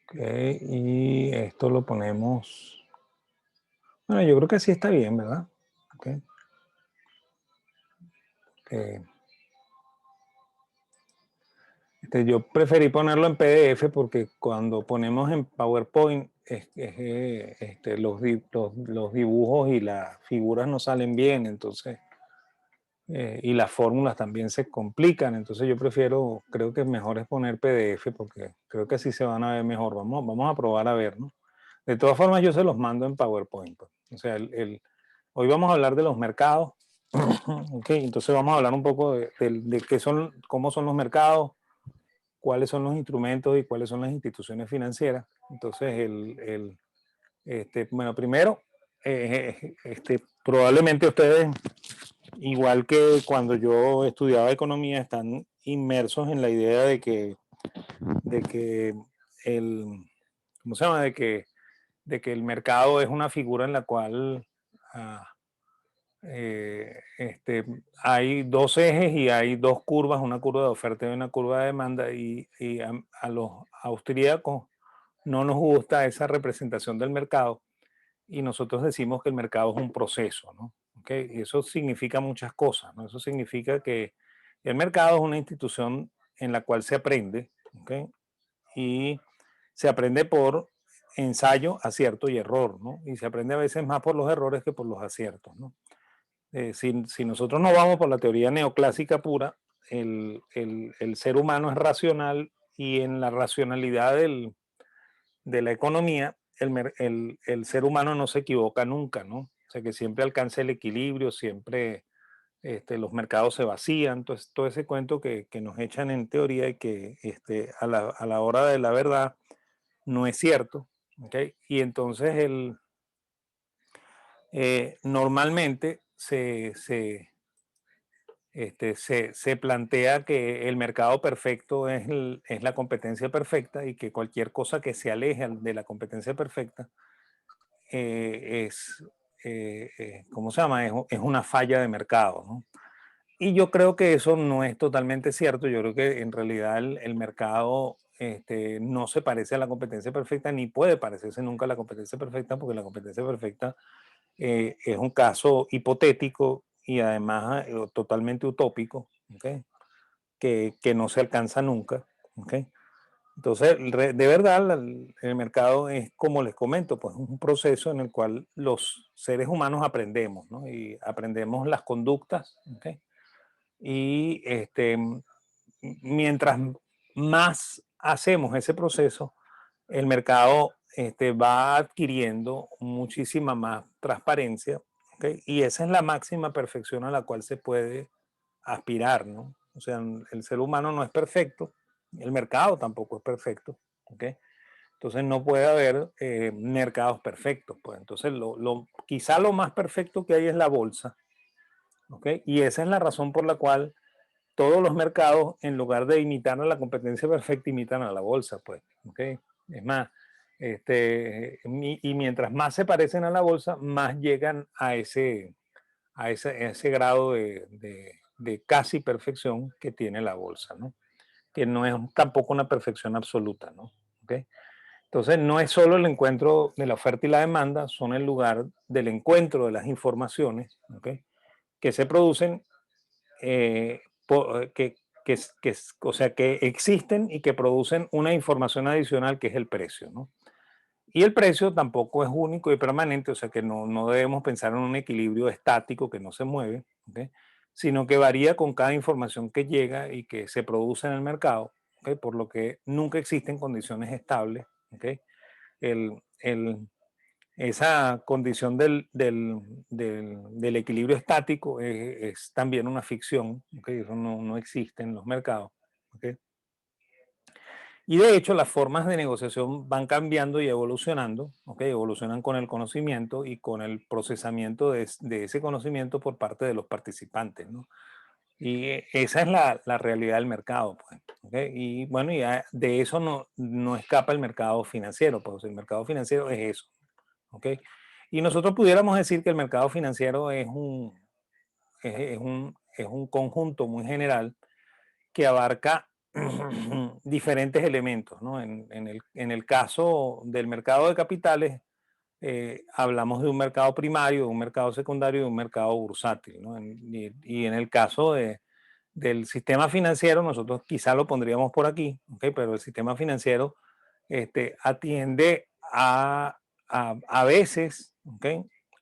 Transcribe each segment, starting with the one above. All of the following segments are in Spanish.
Ok, y esto lo ponemos. Bueno, yo creo que así está bien, ¿verdad? Ok. eh, yo preferí ponerlo en PDF porque cuando ponemos en PowerPoint los dibujos y las figuras no salen bien, entonces, y las fórmulas también se complican, entonces yo creo que mejor es poner PDF porque creo que así se van a ver mejor. Vamos a probar a ver, ¿no? De todas formas, yo se los mando en PowerPoint, pues. O sea, hoy vamos a hablar de los mercados. Ok, entonces vamos a hablar un poco de qué son, cómo son los mercados, cuáles son los instrumentos y cuáles son las instituciones financieras. Entonces, bueno, primero, probablemente ustedes, igual que cuando yo estudiaba economía, están inmersos en la idea de que el, ¿cómo se llama? De que el mercado es una figura en la cual ah, hay dos ejes y hay dos curvas, una curva de oferta y una curva de demanda, y a los austríacos no nos gusta esa representación del mercado y nosotros decimos que el mercado es un proceso, ¿no? ¿Okay? Y eso significa muchas cosas, ¿no? Eso significa que el mercado es una institución en la cual se aprende, ¿okay? Y se aprende por ensayo, acierto y error, ¿no? Y se aprende a veces más por los errores que por los aciertos, ¿no? Si nosotros no vamos por la teoría neoclásica pura, el ser humano es racional y en la racionalidad de la economía, el ser humano no se equivoca nunca, ¿no? O sea, que siempre alcanza el equilibrio, siempre los mercados se vacían, entonces todo ese cuento que nos echan en teoría y que a la hora de la verdad no es cierto, ¿ok? Y entonces normalmente se plantea que el mercado perfecto es la competencia perfecta y que cualquier cosa que se aleje de la competencia perfecta ¿cómo se llama? Es una falla de mercado, ¿no? Y yo creo que eso no es totalmente cierto. Yo creo que en realidad el mercado no se parece a la competencia perfecta ni puede parecerse nunca a la competencia perfecta porque la competencia perfecta es un caso hipotético y además totalmente utópico, ¿okay? Que no se alcanza nunca. ¿Okay? Entonces, de verdad, el mercado es, como les comento, pues un proceso en el cual los seres humanos aprendemos, ¿no? Y aprendemos las conductas, ¿okay? Y mientras más hacemos ese proceso, el mercado va adquiriendo muchísima más transparencia, ¿okay? Y esa es la máxima perfección a la cual se puede aspirar, ¿no? O sea, el ser humano no es perfecto, el mercado tampoco es perfecto, ¿okay? Entonces no puede haber mercados perfectos, pues entonces quizá lo más perfecto que hay es la bolsa, ¿okay? Y esa es la razón por la cual todos los mercados, en lugar de imitar a la competencia perfecta, imitan a la bolsa, pues, ¿ok? Es más, y mientras más se parecen a la bolsa, más llegan a ese grado de casi perfección que tiene la bolsa, ¿no? Que no es tampoco una perfección absoluta, ¿no? ¿Ok? Entonces, no es solo el encuentro de la oferta y la demanda, son el lugar del encuentro de las informaciones, ¿ok? Que se producen o sea, que existen y que producen una información adicional que es el precio, ¿no? Y el precio tampoco es único y permanente, o sea que no debemos pensar en un equilibrio estático que no se mueve, ¿okay? Sino que varía con cada información que llega y que se produce en el mercado, ¿okay? Por lo que nunca existen condiciones estables, ¿okay? El, el, esa condición del equilibrio estático es también una ficción, ¿okay? Eso no existe en los mercados. ¿Okay? Y de hecho las formas de negociación van cambiando y evolucionando, ¿okay? Evolucionan con el conocimiento y con el procesamiento de ese conocimiento por parte de los participantes, ¿no? Y esa es la realidad del mercado, pues. ¿Okay? Y bueno, ya de eso no escapa el mercado financiero, pues el mercado financiero es eso. ¿Okay? Y nosotros pudiéramos decir que el mercado financiero es un conjunto muy general que abarca diferentes elementos, ¿no? En el caso del mercado de capitales, hablamos de un mercado primario, de un mercado secundario y de un mercado bursátil, ¿no? Y en el caso del sistema financiero, nosotros quizá lo pondríamos por aquí, ¿ok? Pero el sistema financiero atiende a veces, ¿ok?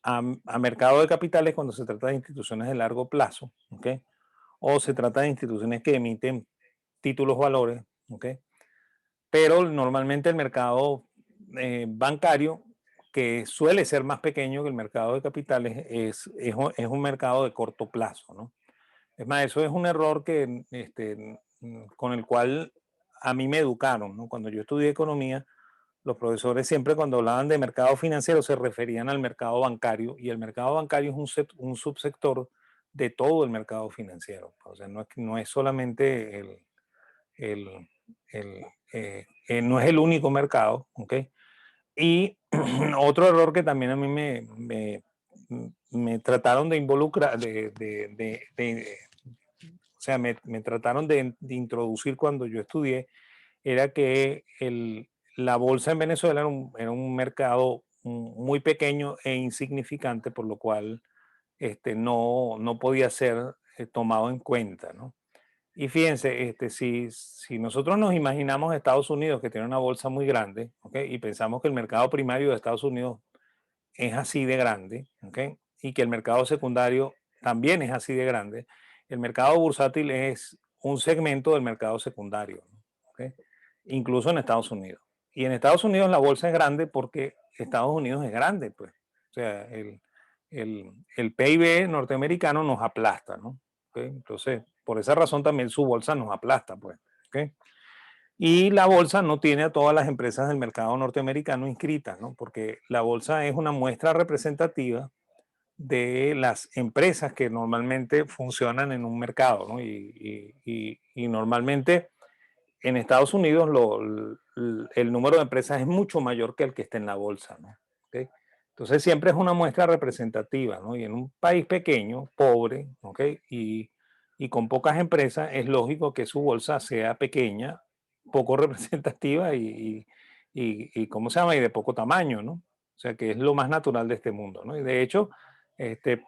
A mercado de capitales cuando se trata de instituciones de largo plazo, ¿ok? O se trata de instituciones que emiten títulos valores, ¿ok? Pero normalmente el mercado bancario, que suele ser más pequeño que el mercado de capitales, es un mercado de corto plazo, ¿no? Es más, eso es un error con el cual a mí me educaron, ¿no? Cuando yo estudié economía, los profesores siempre cuando hablaban de mercado financiero se referían al mercado bancario y el mercado bancario es un subsector de todo el mercado financiero. O sea, no es solamente el, no es el único mercado, ¿ok? Y otro error que también a mí me trataron de involucrar, o sea, me trataron de introducir cuando yo estudié, era que la bolsa en Venezuela era un mercado muy pequeño e insignificante, por lo cual no podía ser tomado en cuenta, ¿no? Y fíjense, si nosotros nos imaginamos Estados Unidos que tiene una bolsa muy grande, ¿ok? Y pensamos que el mercado primario de Estados Unidos es así de grande, ¿ok? Y que el mercado secundario también es así de grande, el mercado bursátil es un segmento del mercado secundario, ¿no? ¿Ok? Incluso en Estados Unidos. Y en Estados Unidos la bolsa es grande porque Estados Unidos es grande, pues. O sea, el PIB norteamericano nos aplasta, ¿no? ¿Ok? Entonces, por esa razón también su bolsa nos aplasta, pues. ¿Ok? Y la bolsa no tiene a todas las empresas del mercado norteamericano inscritas, ¿no? Porque la bolsa es una muestra representativa de las empresas que normalmente funcionan en un mercado, ¿no? Y normalmente en Estados Unidos el número de empresas es mucho mayor que el que está en la bolsa, ¿no? ¿Ok? Entonces siempre es una muestra representativa, ¿no? Y en un país pequeño, pobre, ¿ok? Y con pocas empresas, es lógico que su bolsa sea pequeña, poco representativa y ¿cómo se llama? Y de poco tamaño, ¿no? O sea, que es lo más natural de este mundo, ¿no? Y de hecho, este,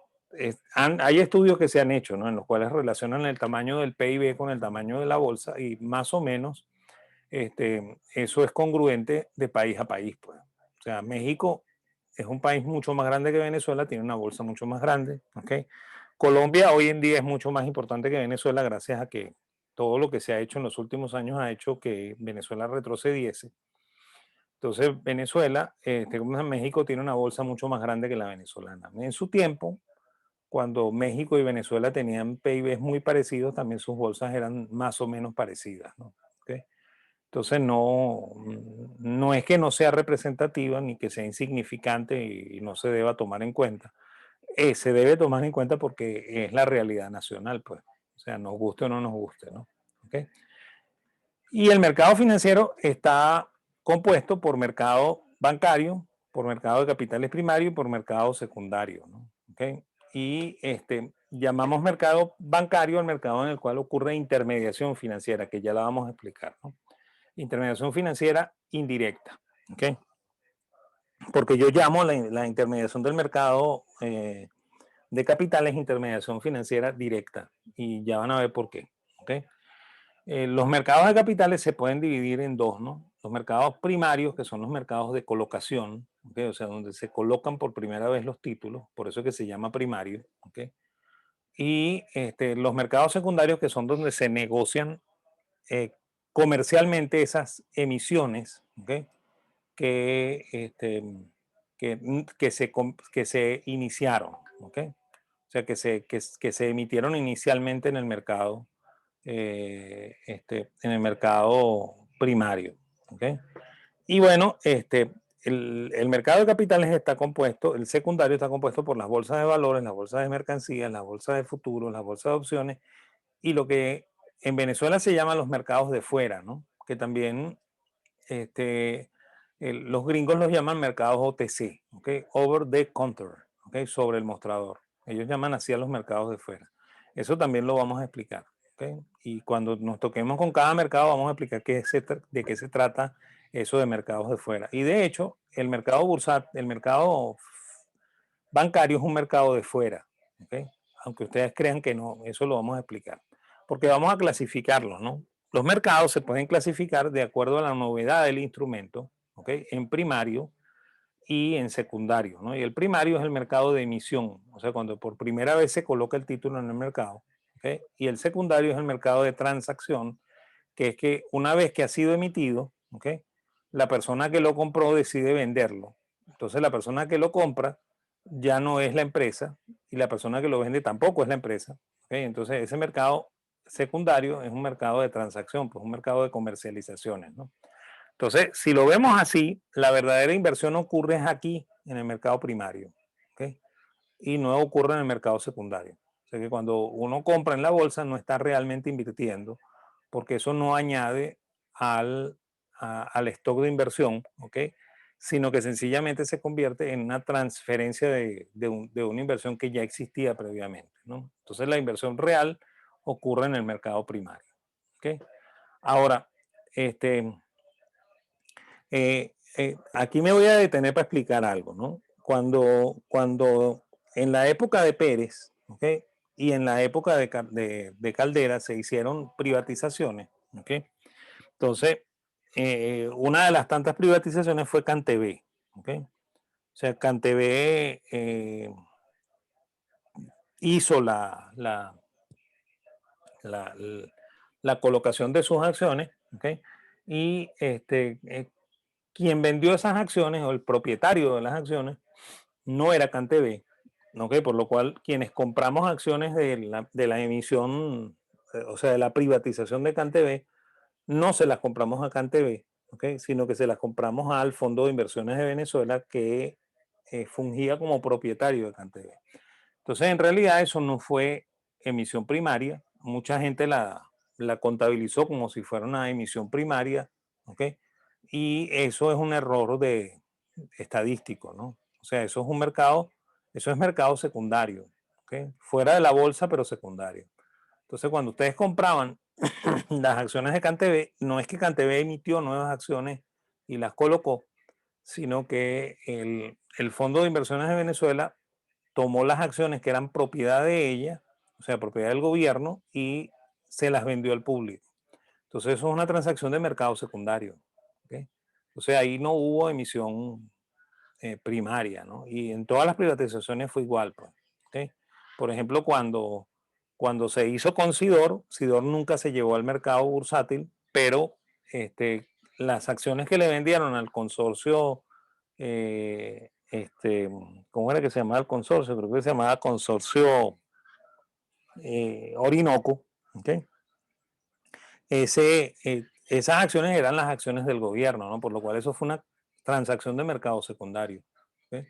hay estudios que se han hecho, ¿no? En los cuales relacionan el tamaño del PIB con el tamaño de la bolsa y más o menos eso es congruente de país a país, pues. O sea, México es un país mucho más grande que Venezuela, tiene una bolsa mucho más grande, ¿ok? Colombia hoy en día es mucho más importante que Venezuela gracias a que todo lo que se ha hecho en los últimos años ha hecho que Venezuela retrocediese. Entonces, Venezuela, como México tiene una bolsa mucho más grande que la venezolana. En su tiempo, cuando México y Venezuela tenían PIBs muy parecidos, también sus bolsas eran más o menos parecidas, ¿no? ¿Okay? Entonces no es que no sea representativa ni que sea insignificante y no se deba tomar en cuenta. Se debe tomar en cuenta porque es la realidad nacional, pues. O sea, nos guste o no nos guste, ¿no? ¿Okay? Y el mercado financiero está compuesto por mercado bancario, por mercado de capitales primario y por mercado secundario, ¿no? ¿Okay? Y llamamos mercado bancario al mercado en el cual ocurre intermediación financiera, que ya la vamos a explicar, ¿no? Intermediación financiera indirecta, ¿ok? Porque yo llamo la intermediación del mercado de capitales intermediación financiera directa y ya van a ver por qué, ¿ok? Los mercados de capitales se pueden dividir en dos, ¿no? Los mercados primarios, que son los mercados de colocación, ¿ok? O sea, donde se colocan por primera vez los títulos, por eso que se llama primario, ¿ok? Y los mercados secundarios, que son donde se negocian eh, comercialmente esas emisiones, ¿ok? que, este, que se iniciaron, ¿ok? O sea, que se emitieron inicialmente en el mercado primario, ¿ok? Y bueno, el mercado de capitales está compuesto, el secundario está compuesto por las bolsas de valores, las bolsas de mercancías, las bolsas de futuros, las bolsas de opciones y lo que en Venezuela se llama los mercados de fuera, ¿no? Que también este, los gringos los llaman mercados OTC, ¿okay? Over the counter, ¿okay? Sobre el mostrador. Ellos llaman así a los mercados de fuera. Eso también lo vamos a explicar. ¿ok? Y cuando nos toquemos con cada mercado vamos a explicar de qué se trata eso de mercados de fuera. Y de hecho, el mercado bancario es un mercado de fuera, ¿ok? Aunque ustedes crean que no, eso lo vamos a explicar. Porque vamos a clasificarlos, ¿no? Los mercados se pueden clasificar de acuerdo a la novedad del instrumento, ¿ok? En primario y en secundario, ¿no? Y el primario es el mercado de emisión, o sea, cuando por primera vez se coloca el título en el mercado, ¿ok? Y el secundario es el mercado de transacción, que es que una vez que ha sido emitido, ¿ok? La persona que lo compró decide venderlo. Entonces la persona que lo compra ya no es la empresa y la persona que lo vende tampoco es la empresa, ¿ok? Entonces ese mercado secundario es un mercado de transacción, pues un mercado de comercializaciones, ¿no? Entonces, si lo vemos así, la verdadera inversión ocurre aquí, en el mercado primario, ¿ok? Y no ocurre en el mercado secundario. O sea que cuando uno compra en la bolsa no está realmente invirtiendo, porque eso no añade al stock de inversión, ¿ok? Sino que sencillamente se convierte en una transferencia de una inversión que ya existía previamente, ¿no? Entonces la inversión real ocurre en el mercado primario, ¿ok? Ahora, este, aquí me voy a detener para explicar algo, ¿no? Cuando en la época de Pérez, ¿ok? Y en la época de Caldera se hicieron privatizaciones, ¿ok? Entonces, una de las tantas privatizaciones fue CanTV, ¿ok? O sea, CanTV hizo la, la colocación de sus acciones, ¿ok? Y quien vendió esas acciones o el propietario de las acciones no era CanTV, ¿ok? Por lo cual quienes compramos acciones de la emisión, o sea, de la privatización de CanTV, no se las compramos a CanTV, ¿ok? Sino que se las compramos al Fondo de Inversiones de Venezuela que fungía como propietario de CanTV. Entonces, en realidad eso no fue emisión primaria, mucha gente la contabilizó como si fuera una emisión primaria, ¿ok? Y eso es un error estadístico, ¿no? O sea, eso es mercado secundario, ¿ok? Fuera de la bolsa, pero secundario. Entonces, cuando ustedes compraban las acciones de CanTV, no es que CanTV emitió nuevas acciones y las colocó, sino que el Fondo de Inversiones de Venezuela tomó las acciones que eran propiedad de ella, o sea, propiedad del gobierno, y se las vendió al público. Entonces, eso es una transacción de mercado secundario, ¿ok? O sea, ahí no hubo emisión primaria, ¿no? Y en todas las privatizaciones fue igual, pues, ¿ok? Por ejemplo, cuando se hizo con Sidor, Sidor nunca se llevó al mercado bursátil, pero las acciones que le vendieron al consorcio, ¿cómo era que se llamaba el consorcio? Creo que se llamaba Consorcio Orinoco, ¿ok? Esas acciones eran las acciones del gobierno, ¿no? Por lo cual eso fue una transacción de mercado secundario, ¿ok?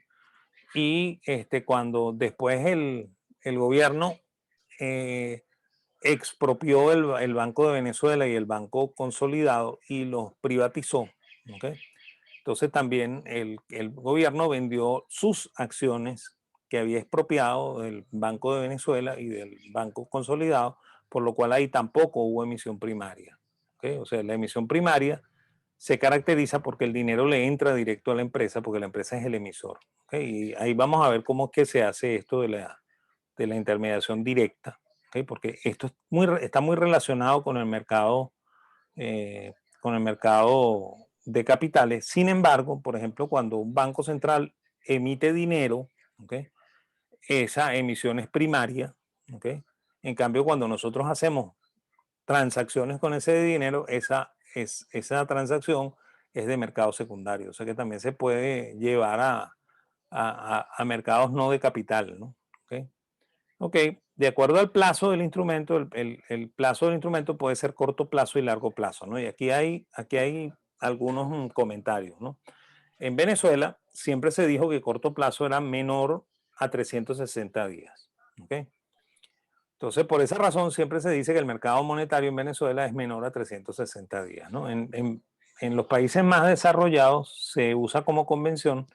Y cuando después el gobierno eh, expropió el Banco de Venezuela y el Banco Consolidado y los privatizó, ¿ok? Entonces también el gobierno vendió sus acciones que había expropiado del Banco de Venezuela y del Banco Consolidado, por lo cual ahí tampoco hubo emisión primaria, ¿ok? O sea, la emisión primaria se caracteriza porque el dinero le entra directo a la empresa, porque la empresa es el emisor, ¿ok? Y ahí vamos a ver cómo es que se hace esto de la intermediación directa, ¿ok? Porque esto está muy relacionado con el mercado de capitales. Sin embargo, por ejemplo, cuando un banco central emite dinero, ¿ok? Esa emisión es primaria, ¿ok? En cambio, cuando nosotros hacemos transacciones con ese dinero, esa transacción es de mercado secundario, o sea que también se puede llevar a mercados no de capital, ¿no? ¿Ok? Ok, de acuerdo al plazo del instrumento, el plazo del instrumento puede ser corto plazo y largo plazo, ¿no? Y aquí hay algunos comentarios, ¿no? En Venezuela siempre se dijo que corto plazo era menor a 360 días, ¿ok? Entonces, por esa razón siempre se dice que el mercado monetario en Venezuela es menor a 360 días, ¿no? En los países más desarrollados se usa como convención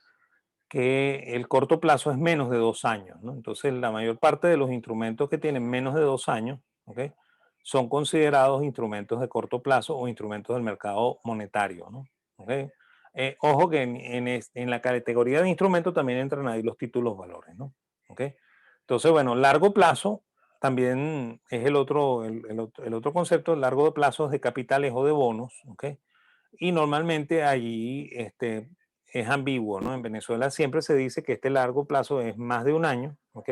que el corto plazo es menos de 2 años, ¿no? Entonces, la mayor parte de los instrumentos que tienen menos de 2 años, ¿ok? son considerados instrumentos de corto plazo o instrumentos del mercado monetario, ¿no? ¿Ok? Ojo que en la categoría de instrumentos también entran ahí los títulos valores, ¿no? ¿Ok? Entonces, bueno, largo plazo también es el otro concepto, largo de plazos de capitales o de bonos, ¿ok? Y normalmente allí es ambiguo, ¿no? En Venezuela siempre se dice que este largo plazo es más de un año, ¿ok?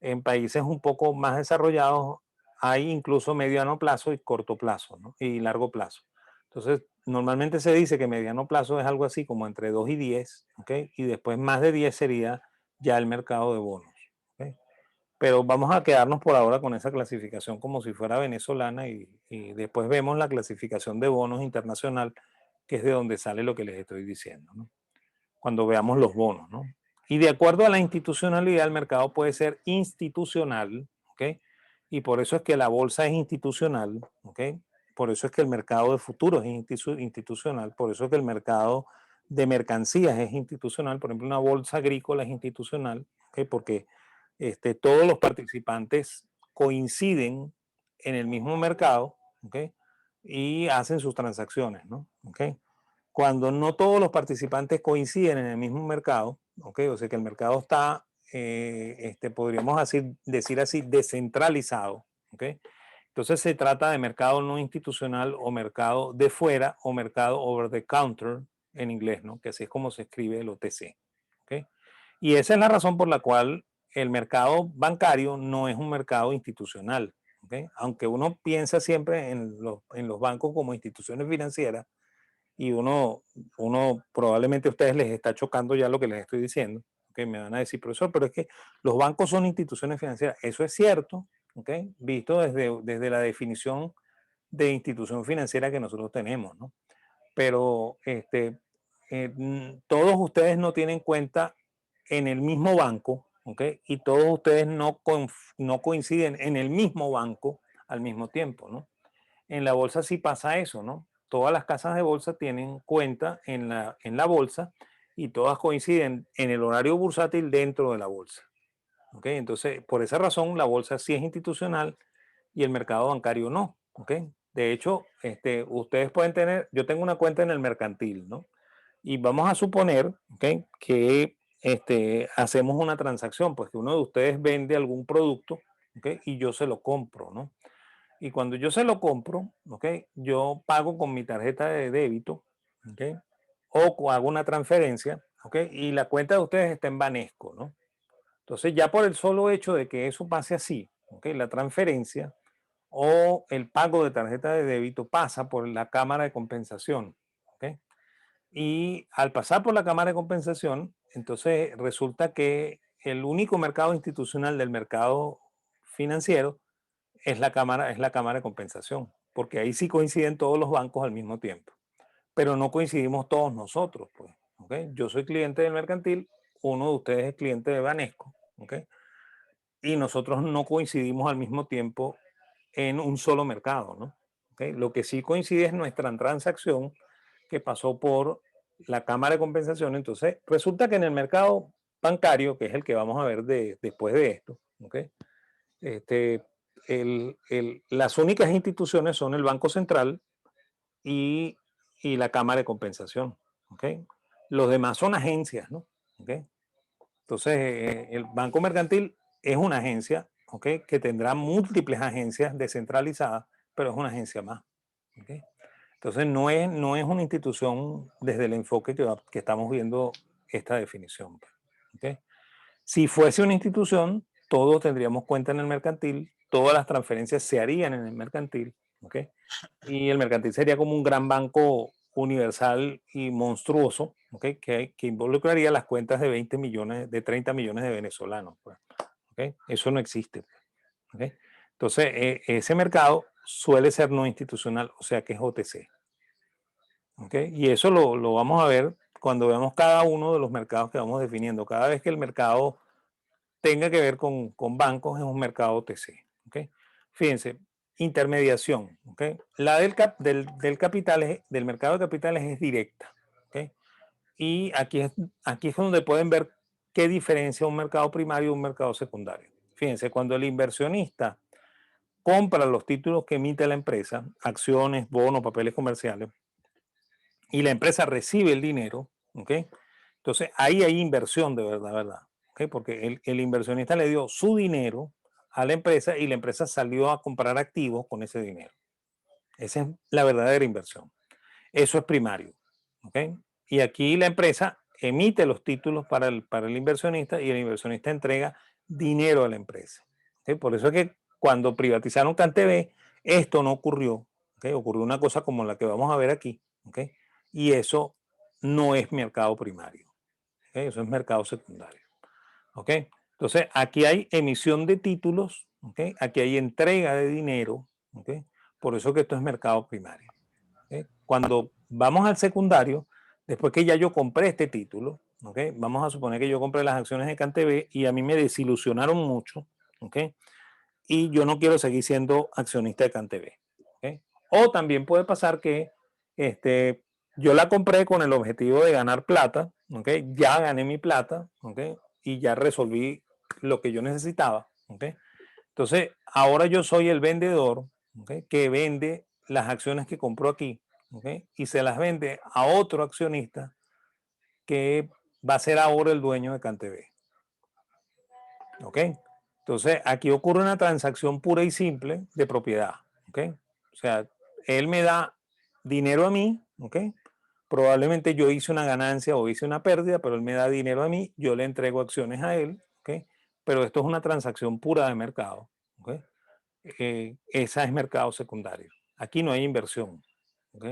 En países un poco más desarrollados hay incluso mediano plazo y corto plazo, ¿no? Y largo plazo. Entonces, normalmente se dice que mediano plazo es algo así como entre 2 y 10, ¿ok? Y después más de 10 sería ya el mercado de bonos, ¿ok? Pero vamos a quedarnos por ahora con esa clasificación como si fuera venezolana y después vemos la clasificación de bonos internacional, que es de donde sale lo que les estoy diciendo, ¿no? Cuando veamos los bonos, ¿no? Y de acuerdo a la institucionalidad, el mercado puede ser institucional, ¿ok? Y por eso es que la bolsa es institucional, ¿ok? Por eso es que el mercado de futuros es institucional, por eso es que el mercado de mercancías es institucional, por ejemplo, una bolsa agrícola es institucional, ¿ok? Porque todos los participantes coinciden en el mismo mercado, ¿ok? Y hacen sus transacciones, ¿no? ¿Ok? Cuando no todos los participantes coinciden en el mismo mercado, ¿okay? O sea que el mercado está, podríamos decir así, descentralizado, ¿okay? Entonces se trata de mercado no institucional o mercado de fuera o mercado over the counter en inglés, ¿no? Que así es como se escribe el OTC, ¿okay? Y esa es la razón por la cual el mercado bancario no es un mercado institucional, ¿okay? Aunque uno piensa siempre en los bancos como instituciones financieras, y uno probablemente a ustedes les está chocando ya lo que les estoy diciendo, que me van a decir, profesor, pero es que los bancos son instituciones financieras. Eso es cierto, ¿okay? Visto desde la definición de institución financiera que nosotros tenemos, ¿no? Pero todos ustedes no tienen cuenta en el mismo banco, ¿ok? Y todos ustedes no coinciden en el mismo banco al mismo tiempo, ¿no? En la bolsa sí pasa eso, ¿no? Todas las casas de bolsa tienen cuenta en la bolsa y todas coinciden en el horario bursátil dentro de la bolsa. ¿Ok? Entonces, por esa razón, la bolsa sí es institucional y el mercado bancario no. ¿Ok? De hecho, ustedes pueden tener, yo tengo una cuenta en el mercantil, ¿no? Y vamos a suponer, ¿ok? Que hacemos una transacción, pues que uno de ustedes vende algún producto, ¿ok? Y yo se lo compro, ¿no? Y cuando yo se lo compro, ¿ok? Yo pago con mi tarjeta de débito, ¿ok? O hago una transferencia, ¿ok? Y la cuenta de ustedes está en Banesco, ¿no? Entonces ya por el solo hecho de que eso pase así, ¿ok? La transferencia o el pago de tarjeta de débito pasa por la cámara de compensación, ¿ok? Y al pasar por la cámara de compensación, entonces resulta que el único mercado institucional del mercado financiero es la cámara de compensación, porque ahí sí coinciden todos los bancos al mismo tiempo, pero no coincidimos todos nosotros, pues, ¿ok? Yo soy cliente del mercantil, uno de ustedes es cliente de Banesco, ¿ok? Y nosotros no coincidimos al mismo tiempo en un solo mercado, ¿no? ¿Ok? Lo que sí coincide es nuestra transacción que pasó por la cámara de compensación. Entonces, resulta que en el mercado bancario, que es el que vamos a ver después de esto, ¿ok? Este, las únicas instituciones son el Banco Central y, y la Cámara de Compensación. ¿Okay? Los demás son agencias, ¿no? ¿Okay? Entonces, el Banco Mercantil es una agencia, ¿okay? Que tendrá múltiples agencias descentralizadas, pero es una agencia más. ¿Okay? Entonces, no es una institución desde el enfoque que estamos viendo esta definición. ¿Okay? Si fuese una institución, todos tendríamos cuenta en el mercantil, todas las transferencias se harían en el mercantil, ¿ok? Y el mercantil sería como un gran banco universal y monstruoso, ¿ok? Que involucraría las cuentas de 20 millones, de 30 millones de venezolanos, pues, ¿ok? Eso no existe, ¿ok? Entonces, ese mercado suele ser no institucional, o sea que es OTC, ¿ok? Y eso lo vamos a ver cuando veamos cada uno de los mercados que vamos definiendo. Cada vez que el mercado tenga que ver con bancos es un mercado OTC. ¿Okay? Fíjense, intermediación. ¿Okay? La del capital, del mercado de capitales es directa. ¿Okay? Y aquí es donde pueden ver qué diferencia un mercado primario de un mercado secundario. Fíjense, cuando el inversionista compra los títulos que emite la empresa, acciones, bonos, papeles comerciales, y la empresa recibe el dinero, ¿ok? Entonces ahí hay inversión de verdad, ¿verdad? ¿Ok? Porque el inversionista le dio su dinero a la empresa y la empresa salió a comprar activos con ese dinero. Esa es la verdadera inversión. Eso es primario, ¿ok? Y aquí la empresa emite los títulos para el inversionista y el inversionista entrega dinero a la empresa. ¿Ok? Por eso es que cuando privatizaron CanTV, esto no ocurrió. ¿Ok? Ocurrió una cosa como la que vamos a ver aquí. ¿Ok? Y eso no es mercado primario. ¿Ok? Eso es mercado secundario. ¿Ok? Entonces, aquí hay emisión de títulos. ¿Ok? Aquí hay entrega de dinero. ¿Ok? Por eso que esto es mercado primario. ¿Ok? Cuando vamos al secundario, después que ya yo compré este título, ¿ok? Vamos a suponer que yo compré las acciones de CanTV y a mí me desilusionaron mucho, ¿ok? Y yo no quiero seguir siendo accionista de CanTV, ¿ok? O también puede pasar que yo la compré con el objetivo de ganar plata, ¿ok? Ya gané mi plata, ¿ok? Y ya resolví lo que yo necesitaba, ¿ok? Entonces, ahora yo soy el vendedor, ¿ok? Que vende las acciones que compró aquí, ¿ok? Y se las vende a otro accionista que va a ser ahora el dueño de CanTV. ¿Ok? Entonces, aquí ocurre una transacción pura y simple de propiedad. ¿Ok? O sea, él me da dinero a mí, ¿ok? Probablemente yo hice una ganancia o hice una pérdida, pero él me da dinero a mí, yo le entrego acciones a él, ¿ok? Pero esto es una transacción pura de mercado, ¿ok? Esa es mercado secundario. Aquí no hay inversión, ¿ok?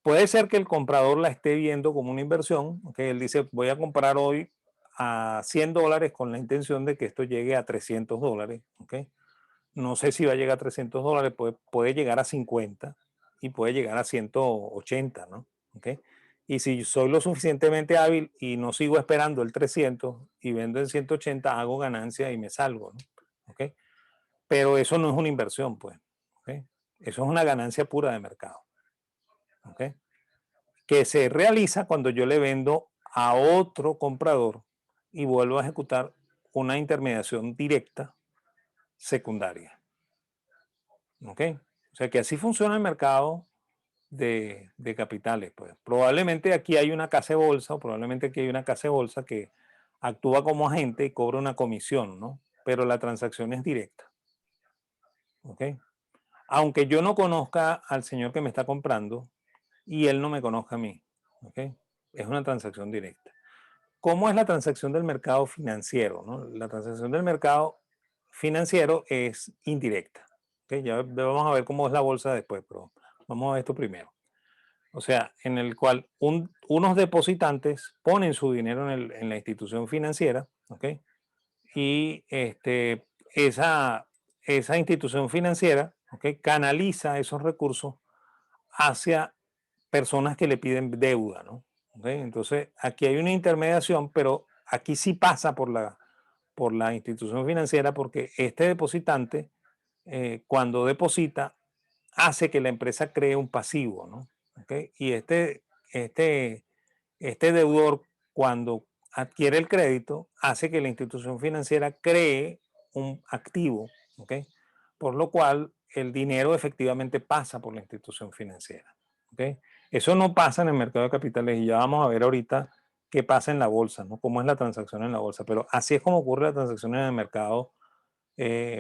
Puede ser que el comprador la esté viendo como una inversión, ¿ok? Él dice, voy a comprar hoy a $100 con la intención de que esto llegue a $300, ¿ok? No sé si va a llegar a $300, puede llegar a 50 y puede llegar a 180, ¿no? ¿Ok? Y si soy lo suficientemente hábil y no sigo esperando el 300 y vendo en 180, hago ganancia y me salgo, ¿no? ¿Ok? Pero eso no es una inversión, pues. ¿Ok? Eso es una ganancia pura de mercado. ¿Ok? Que se realiza cuando yo le vendo a otro comprador y vuelvo a ejecutar una intermediación directa secundaria. ¿Ok? O sea que así funciona el mercado de capitales. Pues probablemente aquí hay una casa de bolsa o probablemente aquí hay una casa de bolsa que actúa como agente y cobra una comisión, ¿no? Pero la transacción es directa. ¿Ok? Aunque yo no conozca al señor que me está comprando y él no me conozca a mí. ¿Ok? Es una transacción directa. ¿Cómo es la transacción del mercado financiero? ¿No? La transacción del mercado financiero es indirecta. ¿Okay? Ya vamos a ver cómo es la bolsa después, pero vamos a ver esto primero. O sea, en el cual unos depositantes ponen su dinero en la institución financiera, ¿ok? Y esa institución financiera, ¿ok? Canaliza esos recursos hacia personas que le piden deuda, ¿no? ¿Okay? Entonces, aquí hay una intermediación, pero aquí sí pasa por la institución financiera porque este depositante, cuando deposita, hace que la empresa cree un pasivo, ¿no? ¿Okay? Y este, este deudor, cuando adquiere el crédito, hace que la institución financiera cree un activo, ¿ok? Por lo cual el dinero efectivamente pasa por la institución financiera, ¿ok? Eso no pasa en el mercado de capitales y ya vamos a ver ahorita qué pasa en la bolsa, ¿no? Cómo es la transacción en la bolsa, pero así es como ocurre la transacción en el mercado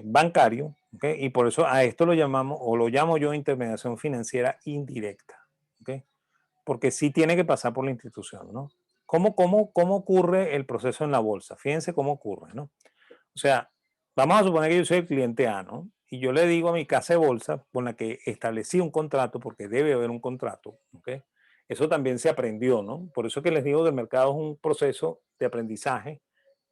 bancario, ¿okay? Y por eso a esto lo llamamos, o lo llamo yo intermediación financiera indirecta, ¿okay? Porque sí tiene que pasar por la institución, ¿no? ¿Cómo ocurre el proceso en la bolsa? Fíjense cómo ocurre, ¿no? O sea, vamos a suponer que yo soy el cliente A, ¿no? Y yo le digo a mi casa de bolsa con la que establecí un contrato, porque debe haber un contrato, ¿ok? Eso también se aprendió, ¿no? Por eso que les digo que el mercado es un proceso de aprendizaje,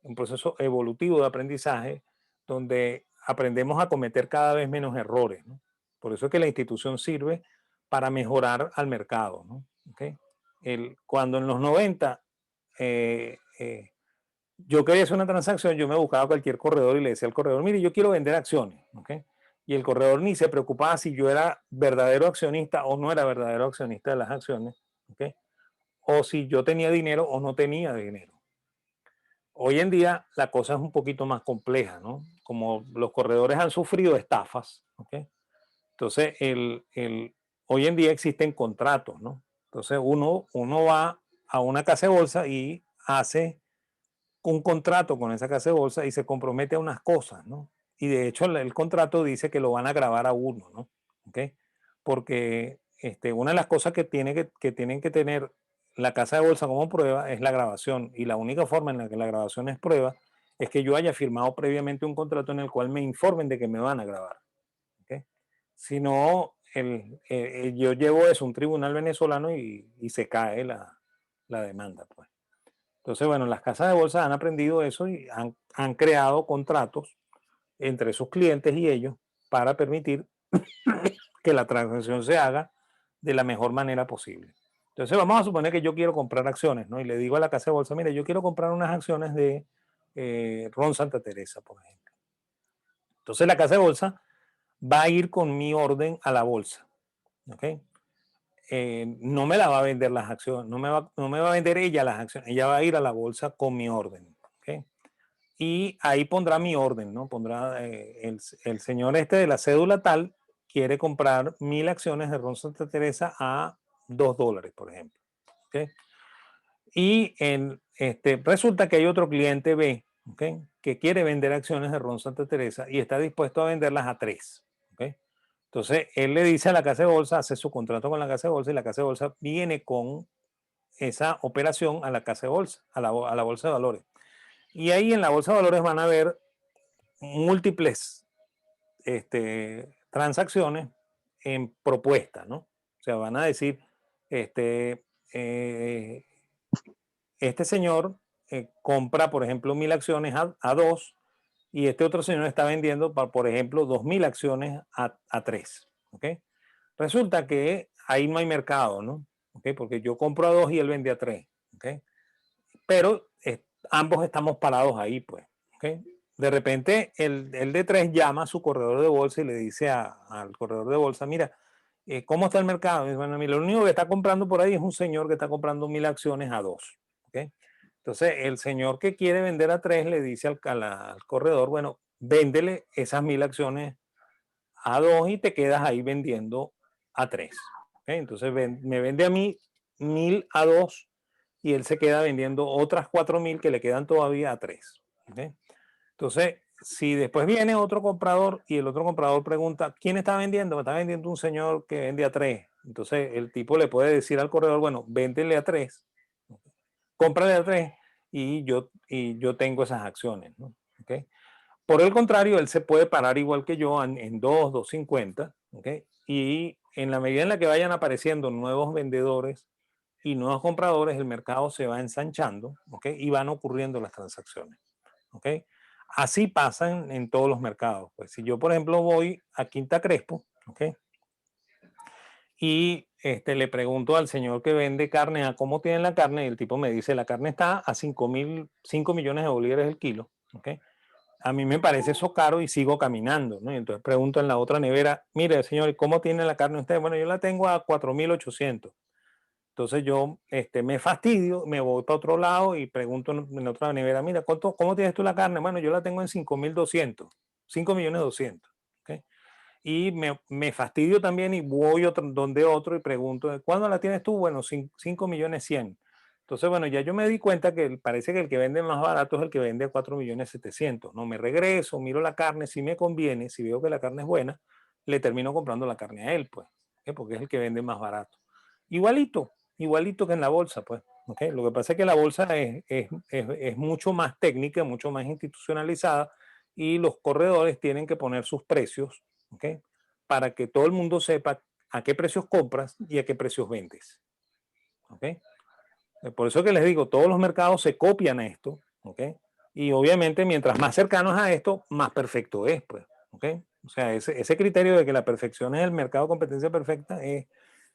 un proceso evolutivo de aprendizaje, donde aprendemos a cometer cada vez menos errores, ¿no? Por eso es que la institución sirve para mejorar al mercado, ¿no? ¿Okay? Cuando en los 90 yo quería hacer una transacción, yo me buscaba a cualquier corredor y le decía al corredor, mire, yo quiero vender acciones, ¿ok? Y el corredor ni se preocupaba si yo era verdadero accionista o no era verdadero accionista de las acciones, ¿ok? O si yo tenía dinero o no tenía dinero. Hoy en día la cosa es un poquito más compleja, ¿no? Como los corredores han sufrido estafas, ¿ok? Entonces, hoy en día existen contratos, ¿no? Entonces, uno va a una casa de bolsa y hace un contrato con esa casa de bolsa y se compromete a unas cosas, ¿no? Y de hecho el contrato dice que lo van a grabar a uno, ¿no? ¿Ok? Porque una de las cosas que tienen que tener la casa de bolsa como prueba es la grabación, y la única forma en la que la grabación es prueba es que yo haya firmado previamente un contrato en el cual me informen de que me van a grabar. ¿Ok? Si no, yo llevo eso a un tribunal venezolano y se cae la demanda, pues. Entonces, bueno, las casas de bolsa han aprendido eso y han creado contratos entre sus clientes y ellos para permitir que la transacción se haga de la mejor manera posible. Entonces, vamos a suponer que yo quiero comprar acciones, ¿no? Y le digo a la casa de bolsa, mire, yo quiero comprar unas acciones de Ron Santa Teresa, por ejemplo. Entonces, la casa de bolsa va a ir con mi orden a la bolsa, ¿ok? No me la va a vender las acciones, no me va a vender ella las acciones, ella va a ir a la bolsa con mi orden, ¿ok? Y ahí pondrá mi orden, ¿no? Pondrá el señor de la cédula tal quiere comprar 1000 acciones de Ron Santa Teresa a $2, por ejemplo, ¿ok? Y resulta que hay otro cliente B, ¿ok? Que quiere vender acciones de Ron Santa Teresa y está dispuesto a venderlas a 3, ¿ok? Entonces, él le dice a la casa de bolsa, hace su contrato con la casa de bolsa y la casa de bolsa viene con esa operación a la casa de bolsa, a la bolsa de valores. Y ahí en la bolsa de valores van a ver múltiples transacciones en propuesta, ¿no? O sea, van a decir, este, eh, este señor compra, por ejemplo, 1000 acciones a 2 y este otro señor está vendiendo, por ejemplo, 2000 acciones a 3, ¿ok? Resulta que ahí no hay mercado, ¿no? ¿Okay? Porque yo compro a 2 y él vende a 3, ¿ok? Pero ambos estamos parados ahí, pues, ¿ok? De repente el de 3 llama a su corredor de bolsa y le dice al corredor de bolsa, mira, ¿cómo está el mercado? Y dice, bueno, mira, lo único que está comprando por ahí es un señor que está comprando 1000 acciones a 2, ¿ok? Entonces, el señor que quiere vender a 3 le dice al corredor, bueno, véndele esas 1000 acciones a 2 y te quedas ahí vendiendo a 3. ¿Okay? Entonces me vende a mí 1000 a 2 y él se queda vendiendo otras 4000 que le quedan todavía a 3. ¿Okay? Entonces, si después viene otro comprador y el otro comprador pregunta, ¿quién está vendiendo? Me está vendiendo un señor que vende a 3. Entonces, el tipo le puede decir al corredor, bueno, véndele a 3, cómprale a 3 y yo tengo esas acciones. ¿No? ¿Okay? Por el contrario, él se puede parar igual que yo en 2, 2.50, ¿okay? Y en la medida en la que vayan apareciendo nuevos vendedores y nuevos compradores, el mercado se va ensanchando, ¿okay? Y van ocurriendo las transacciones, ¿okay? Así pasan en todos los mercados. Pues si yo, por ejemplo, voy a Quinta Crespo, ¿okay? Y le pregunto al señor que vende carne a cómo tiene la carne y el tipo me dice la carne está a 5 millones de bolívares el kilo, ¿okay? A mí me parece eso caro y sigo caminando, ¿no? Y entonces pregunto en la otra nevera, mire, señor, ¿cómo tiene la carne usted? Bueno, yo la tengo a 4800. Entonces yo me fastidio, me voy para otro lado y pregunto en la otra nevera, mira, ¿cómo tienes tú la carne? Bueno, yo la tengo en 5200, 5.200.000. ¿Okay? Y me fastidio también y voy donde otro y pregunto, ¿cuándo la tienes tú? Bueno, 5.100.000. Entonces, bueno, ya yo me di cuenta que parece que el que vende más barato es el que vende a 4.700.000. No me regreso, miro la carne, si me conviene, si veo que la carne es buena, le termino comprando la carne a él, pues, ¿okay? Porque es el que vende más barato. Igualito que en la bolsa, pues. ¿Okay? Lo que pasa es que la bolsa es mucho más técnica, mucho más institucionalizada y los corredores tienen que poner sus precios, ¿okay? Para que todo el mundo sepa a qué precios compras y a qué precios vendes. ¿Okay? Por eso que les digo, todos los mercados se copian a esto, ¿okay? Y obviamente mientras más cercanos a esto, más perfecto es, pues, ¿okay? O sea, ese criterio de que la perfección es el mercado de competencia perfecta es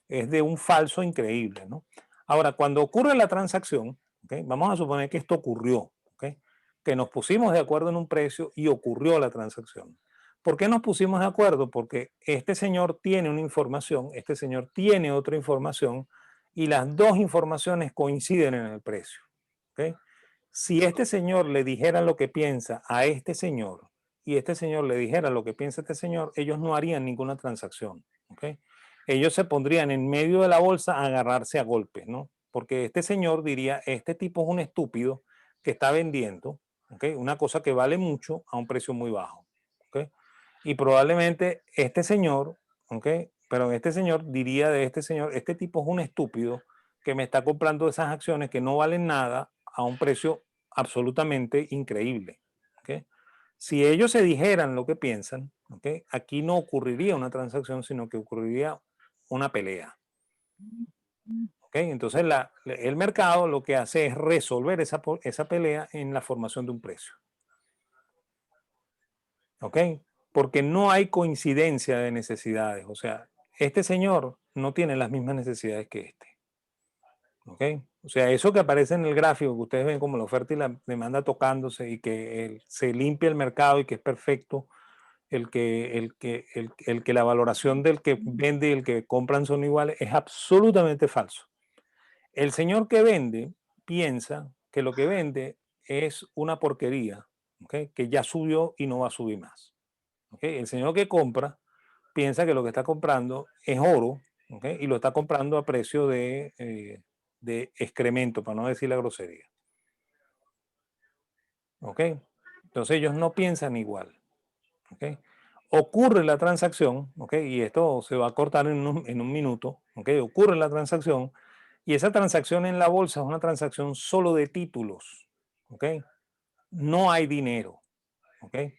de un falso increíble, ¿no? Ahora, cuando ocurre la transacción, ¿okay? Vamos a suponer que esto ocurrió, ¿okay? Que nos pusimos de acuerdo en un precio y ocurrió la transacción. ¿Por qué nos pusimos de acuerdo? Porque este señor tiene una información, este señor tiene otra información y las dos informaciones coinciden en el precio. ¿Okay? Si este señor le dijera lo que piensa a este señor y este señor le dijera lo que piensa este señor, ellos no harían ninguna transacción. ¿Okay? Ellos se pondrían en medio de la bolsa a agarrarse a golpes, ¿no? Porque este señor diría, este tipo es un estúpido que está vendiendo, ¿okay? Una cosa que vale mucho a un precio muy bajo. ¿Okay? Y probablemente este señor, ¿okay? Pero este señor diría de este señor, este tipo es un estúpido que me está comprando esas acciones que no valen nada a un precio absolutamente increíble. ¿Okay? Si ellos se dijeran lo que piensan, ¿okay? Aquí no ocurriría una transacción, sino que ocurriría una pelea. ¿Okay? Entonces el mercado lo que hace es resolver esa pelea en la formación de un precio. ¿Ok? Porque no hay coincidencia de necesidades. O sea, este señor no tiene las mismas necesidades que este. ¿Ok? O sea, eso que aparece en el gráfico, que ustedes ven como la oferta y la demanda tocándose y que se limpia el mercado y que es perfecto, el que la valoración del que vende y el que compran son iguales, es absolutamente falso. El señor que vende piensa que lo que vende es una porquería, ¿okay? Que ya subió y no va a subir más. ¿Okay? El señor que compra piensa que lo que está comprando es oro, ¿okay? Y lo está comprando a precio de excremento, para no decir la grosería. ¿Okay? Entonces ellos no piensan igual. ¿Okay? Ocurre la transacción, ¿okay? Y esto se va a cortar en un minuto, ¿okay? Ocurre la transacción y esa transacción en la bolsa es una transacción solo de títulos, ¿okay? No hay dinero, ¿okay?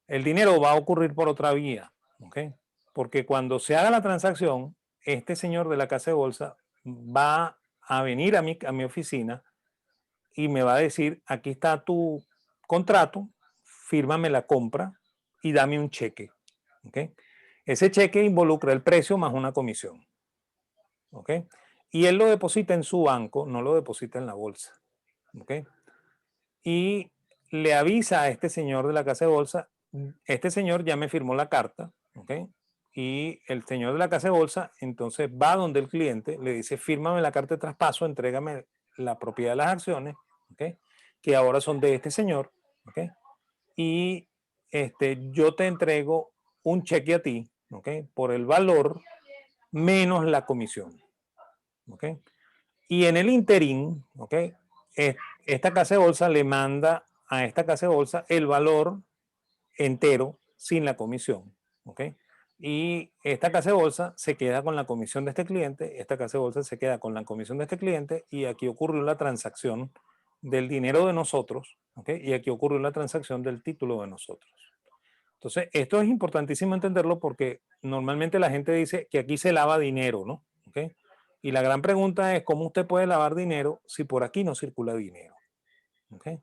El dinero va a ocurrir por otra vía, ¿okay? Porque cuando se haga la transacción, este señor de la casa de bolsa va a venir a mi oficina y me va a decir, aquí está tu contrato, fírmame la compra y dame un cheque. ¿Okay? Ese cheque involucra el precio más una comisión. ¿Okay? Y él lo deposita en su banco, no lo deposita en la bolsa. ¿Okay? Y le avisa a este señor de la casa de bolsa, este señor ya me firmó la carta, ¿okay? Y el señor de la casa de bolsa entonces va donde el cliente, le dice, fírmame la carta de traspaso, entrégame la propiedad de las acciones, ¿okay? Que ahora son de este señor, ¿okay? Y yo te entrego un cheque a ti, ¿okay? Por el valor menos la comisión, ¿okay? Y en el interín, ¿okay? Esta casa de bolsa le manda a esta casa de bolsa el valor entero sin la comisión, ¿okay? Y esta casa de bolsa se queda con la comisión de este cliente, esta casa de bolsa se queda con la comisión de este cliente y aquí ocurrió la transacción del dinero de nosotros, ¿okay? Y aquí ocurrió la transacción del título de nosotros. Entonces, esto es importantísimo entenderlo porque normalmente la gente dice que aquí se lava dinero, ¿no? ¿Okay? Y la gran pregunta es, ¿cómo usted puede lavar dinero si por aquí no circula dinero? ¿Okay?